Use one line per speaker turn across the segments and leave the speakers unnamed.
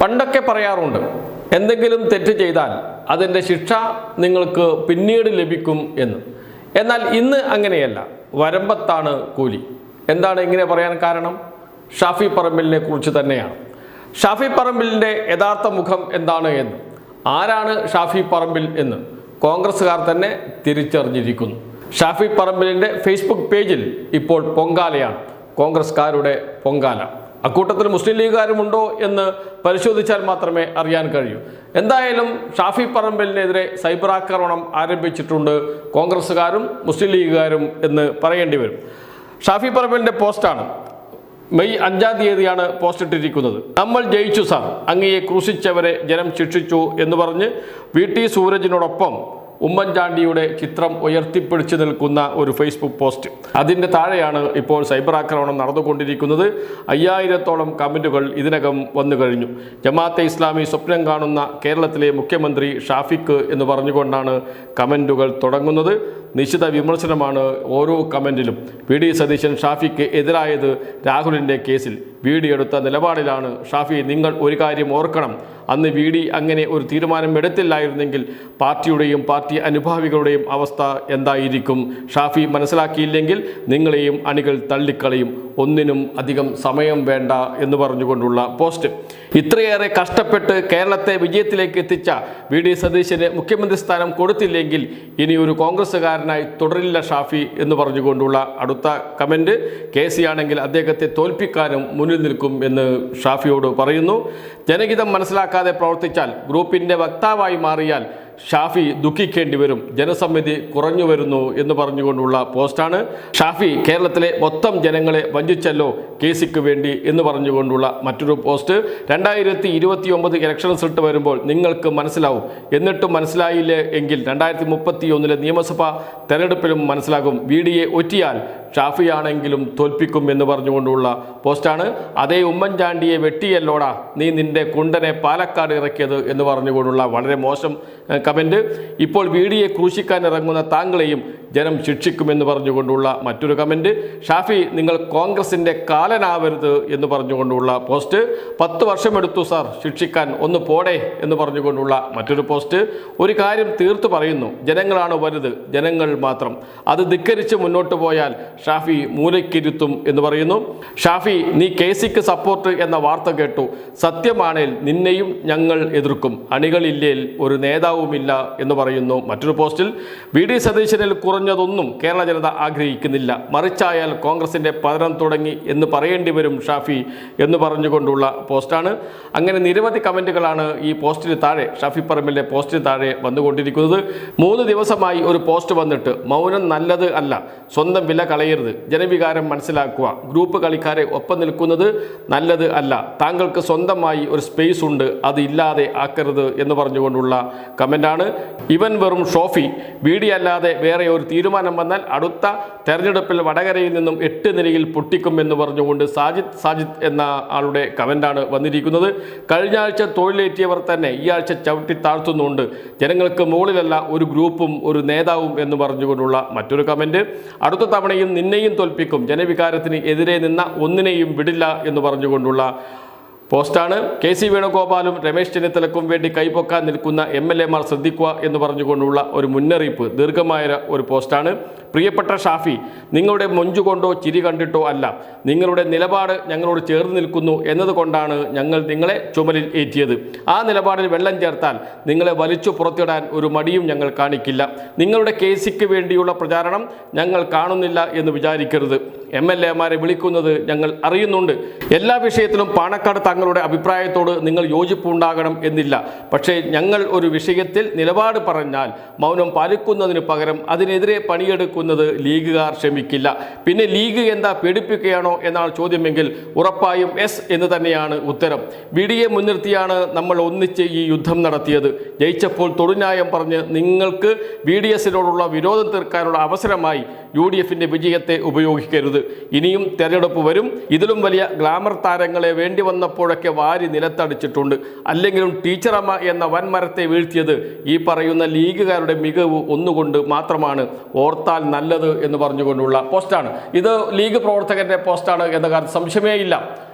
പണ്ടൊക്കെ പറയാറുണ്ട്, എന്തെങ്കിലും തെറ്റ് ചെയ്താൽ അതിൻ്റെ ശിക്ഷ നിങ്ങൾക്ക് പിന്നീട് ലഭിക്കും എന്ന്. എന്നാൽ ഇന്ന് അങ്ങനെയല്ല, വരമ്പത്താണ് കൂലി. എന്താണ് ഇങ്ങനെ പറയാൻ കാരണം? ഷാഫി പറമ്പിലിനെ കുറിച്ച് തന്നെയാണ്. ഷാഫി പറമ്പിലിൻ്റെ യഥാർത്ഥ മുഖം എന്താണ് എന്ന്, ആരാണ് ഷാഫി പറമ്പിൽ എന്ന് കോൺഗ്രസ്സുകാർ തന്നെ തിരിച്ചറിഞ്ഞിരിക്കുന്നു. ഷാഫി പറമ്പിലിൻ്റെ ഫേസ്ബുക്ക് പേജിൽ ഇപ്പോൾ പൊങ്കാലയാണ്, കോൺഗ്രസ്സുകാരുടെ പൊങ്കാല. അക്കൂട്ടത്തിൽ മുസ്ലിം ലീഗുകാരുമുണ്ടോ എന്ന് പരിശോധിച്ചാൽ മാത്രമേ അറിയാൻ കഴിയൂ. എന്തായാലും ഷാഫി പറമ്പിലിനെതിരെ സൈബർ ആക്രമണം ആരംഭിച്ചിട്ടുണ്ട് കോൺഗ്രസ്സുകാരും മുസ്ലിം ലീഗുകാരും എന്ന് പറയേണ്ടി വരും. ഷാഫി പറമ്പിലിൻ്റെ പോസ്റ്റാണ്. മെയ് 5-ാം തീയതിയാണ് പോസ്റ്റ് ഇട്ടിരിക്കുന്നത്. നമ്മൾ ജയിച്ചു സാർ, അങ്ങയെ ക്രൂശിച്ചവരെ ജനം ശിക്ഷിച്ചു എന്ന് പറഞ്ഞ് VT സൂരജിനോടൊപ്പം ഉമ്മൻചാണ്ടിയുടെ ചിത്രം ഉയർത്തിപ്പിടിച്ചു നിൽക്കുന്ന ഒരു ഫേസ്ബുക്ക് പോസ്റ്റ്. അതിൻ്റെ താഴെയാണ് ഇപ്പോൾ സൈബർ ആക്രമണം നടന്നുകൊണ്ടിരിക്കുന്നത്. 5000-ഓളം കമൻറ്റുകൾ ഇതിനകം വന്നു കഴിഞ്ഞു. ജമാഅത്തെ ഇസ്ലാമി സ്വപ്നം കാണുന്ന കേരളത്തിലെ മുഖ്യമന്ത്രി ഷാഫിക്ക് എന്ന് പറഞ്ഞുകൊണ്ടാണ് കമൻറ്റുകൾ തുടങ്ങുന്നത്. നിശ്ചിത വിമർശനമാണ് ഓരോ കമൻറ്റിലും. VD സതീശൻ ഷാഫിക്ക് എതിരായത് രാഹുലിൻ്റെ കേസിൽ VD എടുത്ത നിലപാടിലാണ്. ഷാഫി, നിങ്ങൾ ഒരു കാര്യം ഓർക്കണം, അന്ന് VD അങ്ങനെ ഒരു തീരുമാനം എടുത്തില്ലായിരുന്നെങ്കിൽ പാർട്ടിയുടെയും പാർട്ടി അനുഭാവികളുടെയും അവസ്ഥ എന്തായിരിക്കും? ഷാഫി മനസ്സിലാക്കിയില്ലെങ്കിൽ നിങ്ങളെയും അണികൾ തള്ളിക്കളയും. ഒന്നിനും അധികം സമയം വേണ്ട എന്ന് പറഞ്ഞുകൊണ്ടുള്ള പോസ്റ്റ്. ഇത്രയേറെ കഷ്ടപ്പെട്ട് കേരളത്തെ വിജയത്തിലേക്ക് എത്തിച്ച VD സതീശന് മുഖ്യമന്ത്രി സ്ഥാനം കൊടുത്തില്ലെങ്കിൽ ഇനി ഒരു കോൺഗ്രസ്സുകാരനായി തുടരില്ല ഷാഫി എന്ന് പറഞ്ഞുകൊണ്ടുള്ള അടുത്ത കമൻറ്റ്. KC ആണെങ്കിൽ അദ്ദേഹത്തെ തോൽപ്പിക്കാനും മുന്നിൽ നിൽക്കും എന്ന് ഷാഫിയോട് പറയുന്നു. ജനഹിതം മനസ്സിലാക്കാതെ പ്രവർത്തിച്ചാൽ, ഗ്രൂപ്പിൻ്റെ വക്താവായി മാറിയാൽ ഷാഫി ദുഃഖിക്കേണ്ടി വരും. ജനസമ്മതി കുറഞ്ഞു വരുന്നു എന്ന് പറഞ്ഞുകൊണ്ടുള്ള പോസ്റ്റാണ്. ഷാഫി കേരളത്തിലെ മൊത്തം ജനങ്ങളെ വഞ്ചിച്ചല്ലോ KCക്ക് വേണ്ടി എന്ന് പറഞ്ഞുകൊണ്ടുള്ള മറ്റൊരു പോസ്റ്റ്. 2029 ഇലക്ഷൻ റിസൾട്ട് വരുമ്പോൾ നിങ്ങൾക്ക് മനസ്സിലാവും. എന്നിട്ടും മനസ്സിലായില്ലേ എങ്കിൽ 2031 നിയമസഭാ തെരഞ്ഞെടുപ്പിലും മനസ്സിലാകും. VDയെ ഒറ്റിയാൽ ഷാഫിയാണെങ്കിലും തോൽപ്പിക്കും എന്ന് പറഞ്ഞുകൊണ്ടുള്ള പോസ്റ്റാണ്. അതേ ഉമ്മൻചാണ്ടിയെ വെട്ടിയല്ലോടാ നീ നിന്റെ കുണ്ടനെ പാലക്കാട് ഇറക്കിയത് എന്ന് പറഞ്ഞുകൊണ്ടുള്ള വളരെ മോശം കമൻറ്റ്. ഇപ്പോൾ VDയെ ക്രൂശിക്കാൻ ഇറങ്ങുന്ന താങ്കളെയും ജനം ശിക്ഷിക്കുമെന്ന് പറഞ്ഞുകൊണ്ടുള്ള മറ്റൊരു കമൻറ്റ്. ഷാഫി, നിങ്ങൾ കോൺഗ്രസിൻ്റെ കാലനാവരുത് എന്ന് പറഞ്ഞുകൊണ്ടുള്ള പോസ്റ്റ്. 10 വർഷമെടുത്തു സാർ ശിക്ഷിക്കാൻ, ഒന്ന് പോടേ എന്ന് പറഞ്ഞുകൊണ്ടുള്ള മറ്റൊരു പോസ്റ്റ്. ഒരു കാര്യം തീർത്തു പറയുന്നു, ജനങ്ങളാണ് വലുത്, ജനങ്ങൾ മാത്രം. അത് ധിക്കരിച്ച് മുന്നോട്ട് പോയാൽ ഷാഫി മൂലയ്ക്കിരുത്തും എന്ന് പറയുന്നു. ഷാഫി, നീ KCക്ക് സപ്പോർട്ട് എന്ന വാർത്ത കേട്ടു. സത്യമാണേൽ നിന്നെയും ഞങ്ങൾ എതിർക്കും. അണികളില്ലേൽ ഒരു നേതാവുമില്ല എന്ന് പറയുന്നു മറ്റൊരു പോസ്റ്റിൽ. VD സതീശനിൽ കുറഞ്ഞതൊന്നും കേരള ജനത ആഗ്രഹിക്കുന്നില്ല. മറിച്ചായാൽ കോൺഗ്രസിൻ്റെ പതനം തുടങ്ങി എന്ന് പറയേണ്ടി വരും ഷാഫി എന്ന് പറഞ്ഞുകൊണ്ടുള്ള പോസ്റ്റാണ്. അങ്ങനെ നിരവധി കമൻറ്റുകളാണ് ഈ പോസ്റ്റിന് താഴെ, ഷാഫി പറമ്പിലിൻ്റെ പോസ്റ്റിന് താഴെ വന്നുകൊണ്ടിരിക്കുന്നത്. 3 ദിവസമായി ഒരു പോസ്റ്റ് വന്നിട്ട്, മൗനം നല്ലത് അല്ല, സ്വന്തം വില കളയരുത്, ജനവികാരം മനസ്സിലാക്കുക, ഗ്രൂപ്പ് കളിക്കാരെ ഒപ്പം നിൽക്കുന്നത് നല്ലത് അല്ല, താങ്കൾക്ക് സ്വന്തമായി ഒരു സ്പേസ് ഉണ്ട്, അത് ഇല്ലാതെ ആക്കരുത് എന്ന് പറഞ്ഞുകൊണ്ടുള്ള കമൻ്റാണ്. ഇവൻ വെറും ഷോഫി, VD അല്ലാതെ വേറെ ഒരു തീരുമാനം വന്നാൽ അടുത്ത തെരഞ്ഞെടുപ്പിൽ വടകരയിൽ നിന്നും 8 നിലയിൽ പൊട്ടിക്കുമെന്ന് പറഞ്ഞുകൊണ്ട് സാജിദ് എന്ന ആളുടെ കമൻ്റാണ് വന്നിരിക്കുന്നത്. കഴിഞ്ഞ ആഴ്ച തൊഴിലേറ്റിയവർ തന്നെ ഈ ആഴ്ച ചവിട്ടി താഴ്ത്തുന്നുണ്ട്. ജനങ്ങൾക്ക് മുകളിലല്ല ഒരു ഗ്രൂപ്പും ഒരു നേതാവും എന്ന് പറഞ്ഞുകൊണ്ടുള്ള മറ്റൊരു കമൻറ്റ്. അടുത്ത തവണയും നിന്നെയും തോൽപ്പിക്കും, ജനവികാരത്തിന് എതിരെ നിന്ന ഒന്നിനെയും വിടില്ല എന്ന് പറഞ്ഞുകൊണ്ടുള്ള പോസ്റ്റാണ്. KC വേണുഗോപാലും രമേശ് ചെന്നിത്തലക്കും വേണ്ടി കൈപ്പൊക്കാൻ നിൽക്കുന്ന MLA മാർ ശ്രദ്ധിക്കുക എന്ന് പറഞ്ഞുകൊണ്ടുള്ള ഒരു മുന്നറിയിപ്പ്. ദീർഘമായ ഒരു പോസ്റ്റാണ്. പ്രിയപ്പെട്ട ഷാഫി, നിങ്ങളുടെ മൊഞ്ചു കൊണ്ടോ ചിരി കണ്ടിട്ടോ അല്ല, നിങ്ങളുടെ നിലപാട് ഞങ്ങളോട് ചേർന്ന് നിൽക്കുന്നു എന്നതുകൊണ്ടാണ് ഞങ്ങൾ നിങ്ങളെ ചുമലിൽ ഏറ്റിയത്. ആ നിലപാടിൽ വെള്ളം ചേർത്താൽ നിങ്ങളെ വലിച്ചു പുറത്തിടാൻ ഒരു മടിയും ഞങ്ങൾ കാണിക്കില്ല. നിങ്ങളുടെ KCക്ക് വേണ്ടിയുള്ള പ്രചാരണം ഞങ്ങൾ കാണുന്നില്ല എന്ന് വിചാരിക്കരുത്. MLA മാരെ വിളിക്കുന്നത് ഞങ്ങൾ അറിയുന്നുണ്ട്. എല്ലാ വിഷയത്തിലും പാണക്കാട് തങ്ങളുടെ അഭിപ്രായത്തോട് നിങ്ങൾ യോജിപ്പുണ്ടാകണം എന്നില്ല. പക്ഷേ ഞങ്ങൾ ഒരു വിഷയത്തിൽ നിലപാട് പറഞ്ഞാൽ മൗനം പാലിക്കുന്നതിന് പകരം അതിനെതിരെ പണിയെടുക്കുന്നത് ലീഗുകാർ ക്ഷമിക്കില്ല. പിന്നെ ലീഗ് എന്താ പേടിപ്പിക്കുകയാണോ എന്നാണ് ചോദ്യമെങ്കിൽ ഉറപ്പായും യെസ് എന്ന് തന്നെയാണ് ഉത്തരം. VDയെ മുൻനിർത്തിയാണ് നമ്മൾ ഒന്നിച്ച് ഈ യുദ്ധം നടത്തിയത്. ജയിച്ചപ്പോൾ തൊടുന്യായം പറഞ്ഞ് നിങ്ങൾക്ക് VDSനോടുള്ള വിരോധം തീർക്കാനുള്ള അവസരമായി UDFിൻ്റെ വിജയത്തെ ഉപയോഗിക്കരുത്. ഇനിയും തെരഞ്ഞെടുപ്പ് വരും. ഇതിലും വലിയ ഗ്ലാമർ താരങ്ങളെ വേണ്ടി വന്നപ്പോഴൊക്കെ വാരി നിലത്തടിച്ചിട്ടുണ്ട്. അല്ലെങ്കിലും ടീച്ചറമ്മ എന്ന വൻമരത്തെ വീഴ്ത്തിയത് ഈ പറയുന്ന ലീഗുകാരുടെ മികവ് ഒന്നുകൊണ്ട് മാത്രമാണ്. ഓർത്താൽ നല്ലത് എന്ന് പറഞ്ഞുകൊണ്ടുള്ള പോസ്റ്റാണ് ഇത്. ലീഗ് പ്രവർത്തകരുടെ പോസ്റ്റാണ് എന്ന കാര്യം സംശയമേ ഇല്ല.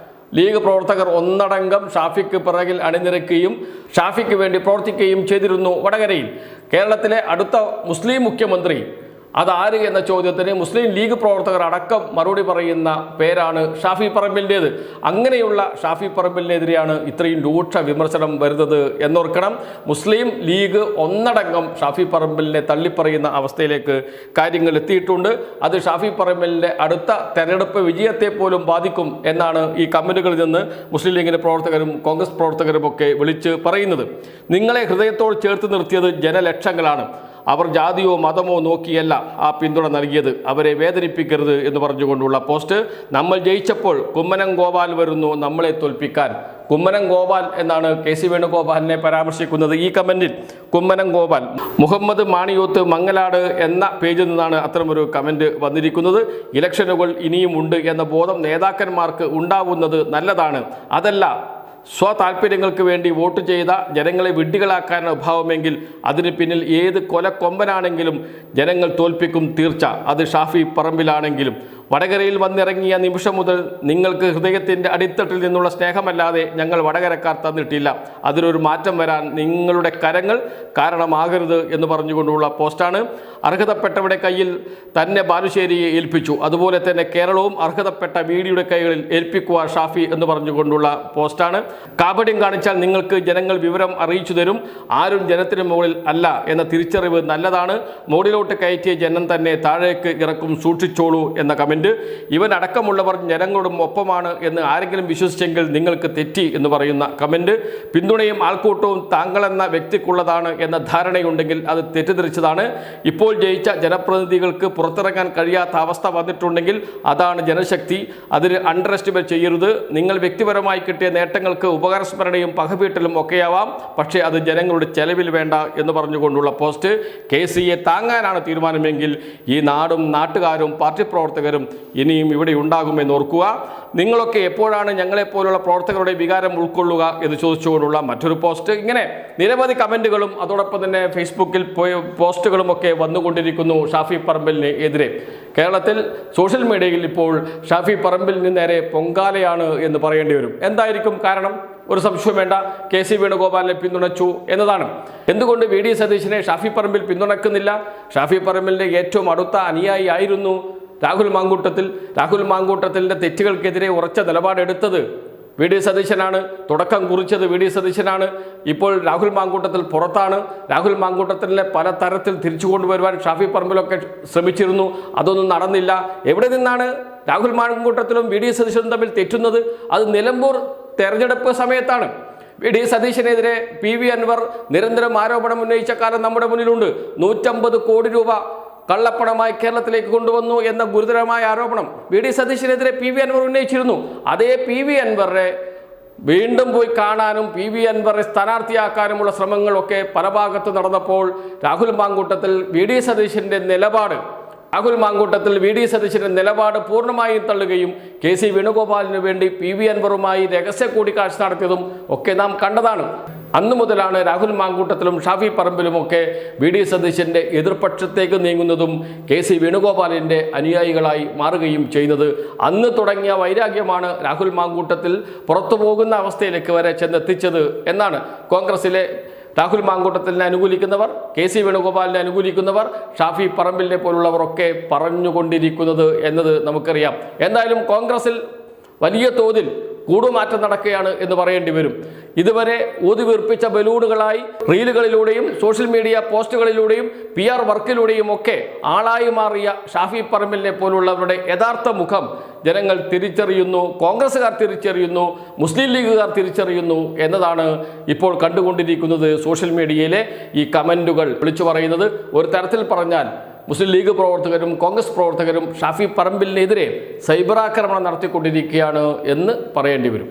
ലീഗ് പ്രവർത്തകർ ഒന്നടങ്കം ഷാഫിക്ക് പിറകിൽ അണിനിരക്കുകയും ഷാഫിക്ക് വേണ്ടി പ്രവർത്തിക്കുകയും ചെയ്തിരുന്നു വടകരയിൽ. കേരളത്തിലെ അടുത്ത മുസ്ലിം മുഖ്യമന്ത്രി അതാര് എന്ന ചോദ്യത്തിന് മുസ്ലിം ലീഗ് പ്രവർത്തകർ അടക്കം മറുപടി പറയുന്ന പേരാണ് ഷാഫി പറമ്പിലിൻ്റേത്. അങ്ങനെയുള്ള ഷാഫി പറമ്പിലിനെതിരെയാണ് ഇത്രയും രൂക്ഷ വിമർശനം വരുന്നത് എന്നോർക്കണം. മുസ്ലിം ലീഗ് ഒന്നടങ്കം ഷാഫി പറമ്പിലിനെ തള്ളിപ്പറയുന്ന അവസ്ഥയിലേക്ക് കാര്യങ്ങൾ എത്തിയിട്ടുണ്ട്. അത് ഷാഫി പറമ്പിലിൻ്റെ അടുത്ത തെരഞ്ഞെടുപ്പ് വിജയത്തെ പോലും ബാധിക്കും എന്നാണ് ഈ കമൻറ്റുകളിൽ നിന്ന് മുസ്ലിം ലീഗിൻ്റെ പ്രവർത്തകരും കോൺഗ്രസ് പ്രവർത്തകരുമൊക്കെ വിളിച്ച് പറയുന്നത്. നിങ്ങളെ ഹൃദയത്തോട് ചേർത്ത് നിർത്തിയത് ജനലക്ഷങ്ങളാണ്. അവർ ജാതിയോ മതമോ നോക്കിയല്ല ആ പിന്തുണ നൽകിയത്. അവരെ വേദനിപ്പിക്കരുത് എന്ന് പറഞ്ഞുകൊണ്ടുള്ള പോസ്റ്റ്. നമ്മൾ ജയിച്ചപ്പോൾ കുമ്മനം ഗോപാൽ വരുന്നു നമ്മളെ തോൽപ്പിക്കാൻ. കുമ്മനം ഗോപാൽ എന്നാണ് KC വേണുഗോപാലിനെ പരാമർശിക്കുന്നത് ഈ കമൻറ്റിൽ. കുമ്മനം ഗോപാൽ മുഹമ്മദ് മാണിയൂത്ത് മംഗലാട് എന്ന പേജിൽ നിന്നാണ് അത്തരമൊരു കമൻറ്റ് വന്നിരിക്കുന്നത്. ഇലക്ഷനുകൾ ഇനിയും ഉണ്ട് എന്ന ബോധം നേതാക്കന്മാർക്ക് ഉണ്ടാവുന്നത് നല്ലതാണ്. അതല്ല സ്വതാല്പര്യങ്ങൾക്ക് വേണ്ടി വോട്ട് ചെയ്ത ജനങ്ങളെ വിഡ്ഢികളാക്കാനാണ് ഭാവമെങ്കിൽ അതിന് പിന്നിൽ ഏത് കൊലക്കൊമ്പനാണെങ്കിലും ജനങ്ങൾ തോൽപ്പിക്കും തീർച്ച. അത് ഷാഫി പറമ്പിലാണെങ്കിലും. വടകരയിൽ വന്നിറങ്ങിയ നിമിഷം മുതൽ നിങ്ങൾക്ക് ഹൃദയത്തിൻ്റെ അടിത്തട്ടിൽ നിന്നുള്ള സ്നേഹമല്ലാതെ ഞങ്ങൾ വടകരക്കാർ തന്നിട്ടില്ല. അതിനൊരു മാറ്റം വരാൻ നിങ്ങളുടെ കരങ്ങൾ കാരണമാകരുത് എന്ന് പറഞ്ഞുകൊണ്ടുള്ള പോസ്റ്റാണ്. അർഹതപ്പെട്ടവരുടെ കയ്യിൽ തന്നെ ബാലുശ്ശേരിയെ ഏൽപ്പിച്ചു, അതുപോലെ തന്നെ കേരളവും അർഹതപ്പെട്ട വീഡിയുടെ കൈകളിൽ ഏൽപ്പിക്കുക ഷാഫി എന്ന് പറഞ്ഞുകൊണ്ടുള്ള പോസ്റ്റാണ്. കാപട്യം കാണിച്ചാൽ നിങ്ങൾക്ക് ജനങ്ങൾ വിവരം അറിയിച്ചു തരും. ആരും ജനത്തിന് മുകളിൽ അല്ല എന്ന തിരിച്ചറിവ് നല്ലതാണ്. മുകളിലോട്ട് കയറ്റിയ ജനം തന്നെ താഴേക്ക് ഇറക്കും, സൂക്ഷിച്ചോളൂ എന്ന കമൻറ്റ്. ഇവൻ അടക്കമുള്ളവർ ജനങ്ങളോടും ഒപ്പമാണ് എന്ന് ആരെങ്കിലും വിശ്വസിച്ചെങ്കിൽ നിങ്ങൾക്ക് തെറ്റി എന്ന് പറയുന്ന കമൻറ്റ്. പിന്തുണയും ആൾക്കൂട്ടവും താങ്കളെന്ന വ്യക്തിക്കുള്ളതാണ് എന്ന ധാരണയുണ്ടെങ്കിൽ അത് തെറ്റിദ്ധരിച്ചതാണ്. ഇപ്പോൾ ജയിച്ച ജനപ്രതിനിധികൾക്ക് പുറത്തിറങ്ങാൻ കഴിയാത്ത അവസ്ഥ വന്നിട്ടുണ്ടെങ്കിൽ അതാണ് ജനശക്തി. അതിന് അണ്ടർ എസ്റ്റിമേറ്റ് ചെയ്യരുത്. നിങ്ങൾ വ്യക്തിപരമായി കിട്ടിയ നേട്ടങ്ങൾക്ക് ഉപകാരസ്മരണയും പകവീട്ടലും ഒക്കെയാവാം, പക്ഷേ അത് ജനങ്ങളുടെ ചെലവിൽ വേണ്ട എന്ന് പറഞ്ഞുകൊണ്ടുള്ള പോസ്റ്റ്. KCയെ താങ്ങാനാണ് തീരുമാനമെങ്കിൽ ഈ നാടും നാട്ടുകാരും പാർട്ടി പ്രവർത്തകരും ഇനിയും ഇവിടെ ഉണ്ടാകുമെന്ന് ഓർക്കുക. നിങ്ങളൊക്കെ എപ്പോഴാണ് ഞങ്ങളെപ്പോലുള്ള പ്രവർത്തകരുടെ വികാരം ഉൾക്കൊള്ളുക എന്ന് ചോദിച്ചുകൊണ്ടുള്ള മറ്റൊരു പോസ്റ്റ്. ഇങ്ങനെ നിരവധി കമൻറ്റുകളും അതോടൊപ്പം തന്നെ ഫേസ്ബുക്കിൽ പോസ്റ്റുകളും ഒക്കെ വന്നുകൊണ്ടിരിക്കുന്നു ഷാഫി പറമ്പിലിന് എതിരെ. കേരളത്തിൽ സോഷ്യൽ മീഡിയയിൽ ഇപ്പോൾ ഷാഫി പറമ്പിലിന് നേരെ പൊങ്കാലയാണ് എന്ന് പറയേണ്ടി വരും. എന്തായിരിക്കും കാരണം? ഒരു സംശയം വേണ്ട, KC വേണുഗോപാലിനെ പിന്തുണച്ചു എന്നതാണ്. എന്തുകൊണ്ട് VD സതീശനെ ഷാഫി പറമ്പിൽ പിന്തുണക്കുന്നില്ല? ഷാഫി പറമ്പിലിൻ്റെ ഏറ്റവും അടുത്ത അനുയായി ആയിരുന്നു രാഹുൽ മാങ്കൂട്ടത്തിൽ. രാഹുൽ മാങ്കൂട്ടത്തിൻ്റെ തെറ്റുകൾക്കെതിരെ ഉറച്ച നിലപാടെടുത്തത് VD സതീശനാണ്. തുടക്കം കുറിച്ചത് VD സതീശനാണ്. ഇപ്പോൾ രാഹുൽ മാങ്കൂട്ടത്തിൽ പുറത്താണ്. രാഹുൽ മാങ്കൂട്ടത്തിലെ പല തരത്തിൽ തിരിച്ചു കൊണ്ടുവരുവാൻ ഷാഫി പറമ്പിലൊക്കെ ശ്രമിച്ചിരുന്നു. അതൊന്നും നടന്നില്ല. എവിടെ നിന്നാണ് രാഹുൽ മാങ്കൂട്ടത്തിലും VD സതീശനും തമ്മിൽ തെറ്റുന്നത്? അത് നിലമ്പൂർ തെരഞ്ഞെടുപ്പ് സമയത്താണ്. VD സതീശനെതിരെ PV അൻവർ നിരന്തരം ആരോപണം ഉന്നയിച്ച കാലം നമ്മുടെ മുന്നിലുണ്ട്. 150 കോടി രൂപ കള്ളപ്പണമായി കേരളത്തിലേക്ക് കൊണ്ടുവന്നു എന്ന ഗുരുതരമായ ആരോപണം VD സതീശനെതിരെ PV അൻവർ ഉന്നയിച്ചിരുന്നു. അതേ PV അൻവറെ വീണ്ടും പോയി കാണാനും PV അൻവറെ സ്ഥാനാർത്ഥിയാക്കാനുമുള്ള ശ്രമങ്ങളൊക്കെ പല ഭാഗത്ത് നടന്നപ്പോൾ രാഹുൽ മാങ്കൂട്ടത്തിൽ VD സതീശൻ്റെ നിലപാട് പൂർണ്ണമായും തള്ളുകയും KC വേണുഗോപാലിന് വേണ്ടി PV അൻവറുമായി രഹസ്യ കൂടിക്കാഴ്ച നടത്തിയതും ഒക്കെ നാം കണ്ടതാണ്. അന്നു മുതലാണ് രാഹുൽ മാങ്കൂട്ടത്തിലും ഷാഫി പറമ്പിലുമൊക്കെ VD സതീശൻ്റെ എതിർപക്ഷത്തേക്ക് നീങ്ങുന്നതും KC വേണുഗോപാലിൻ്റെ അനുയായികളായി മാറുകയും ചെയ്യുന്നത്. അന്ന് തുടങ്ങിയ വൈരാഗ്യമാണ് രാഹുൽ മാങ്കൂട്ടത്തിൽ പുറത്തു പോകുന്ന അവസ്ഥയിലേക്ക് വരെ ചെന്നെത്തിച്ചത് എന്നാണ് കോൺഗ്രസിലെ രാഹുൽ മാങ്കൂട്ടത്തിനെ അനുകൂലിക്കുന്നവർ, KC വേണുഗോപാലിനെ അനുകൂലിക്കുന്നവർ, ഷാഫി പറമ്പിലിനെ പോലുള്ളവരൊക്കെ പറഞ്ഞുകൊണ്ടിരിക്കുന്നത് എന്നത് നമുക്കറിയാം. എന്തായാലും കോൺഗ്രസിൽ വലിയ തോതിൽ കൂടുമാറ്റം നടക്കുകയാണ് എന്ന് പറയേണ്ടി വരും. ഇതുവരെ ഊതിവീർപ്പിച്ച ബലൂണുകളായി റീലുകളിലൂടെയും സോഷ്യൽ മീഡിയ പോസ്റ്റുകളിലൂടെയും PR വർക്കിലൂടെയും ഒക്കെ ആളായി മാറിയ ഷാഫി പറമ്പിലിനെ പോലുള്ളവരുടെ യഥാർത്ഥ മുഖം ജനങ്ങൾ തിരിച്ചറിയുന്നു, കോൺഗ്രസ്സുകാർ തിരിച്ചറിയുന്നു, മുസ്ലിം ലീഗുകാർ തിരിച്ചറിയുന്നു എന്നതാണ് ഇപ്പോൾ കണ്ടുകൊണ്ടിരിക്കുന്നത്. സോഷ്യൽ മീഡിയയിലെ ഈ കമൻറ്റുകൾ വിളിച്ചു പറയുന്നത്. ഒരു തരത്തിൽ പറഞ്ഞാൽ മുസ്ലിം ലീഗ് പ്രവർത്തകരും കോൺഗ്രസ് പ്രവർത്തകരും ഷാഫി പറമ്പിലിനെതിരെ സൈബർ ആക്രമണം നടത്തിക്കൊണ്ടിരിക്കുകയാണ് എന്ന് പറയേണ്ടി വരും.